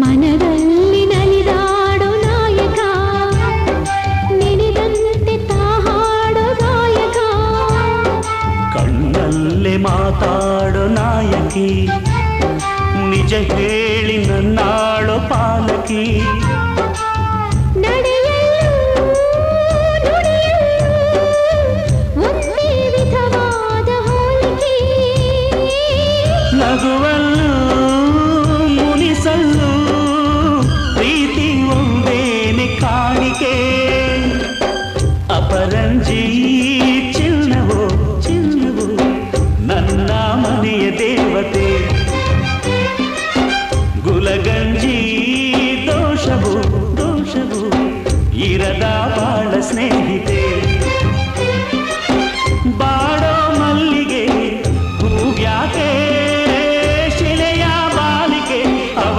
ಮನದಲ್ಲಿ ನಲಿದಾಡೋ ನಾಯಕ ನೆನೆದಂತೆ ತಾಹಾಡೋ ಗಾಯಕ ಕಣ್ಣಲ್ಲೇ ಮಾತಾಡೋ ನಾಯಕಿ ನಿಜ ಹೇಳಿ ನನ್ನಾಳೋ ಪಾಲಕಿ ನಗುವಲ್ಲೂ ಮುನಿಸಲ್ಲೂ ಪ್ರೀತಿ ಒಂದೇನೆ ಕಾಣಿಕೆ ಅಪರಂಜಿ ಚಿನ್ನವೋ ಚಿನ್ನವೋ ನನ್ನ ಮನೆಯ ದೇವತೆ ಗುಲಗಂಜಿ ದೋಷವೋ ದೋಷವೋ ಇರದ ಬಾಳ ಸ್ನೇಹಿತೆ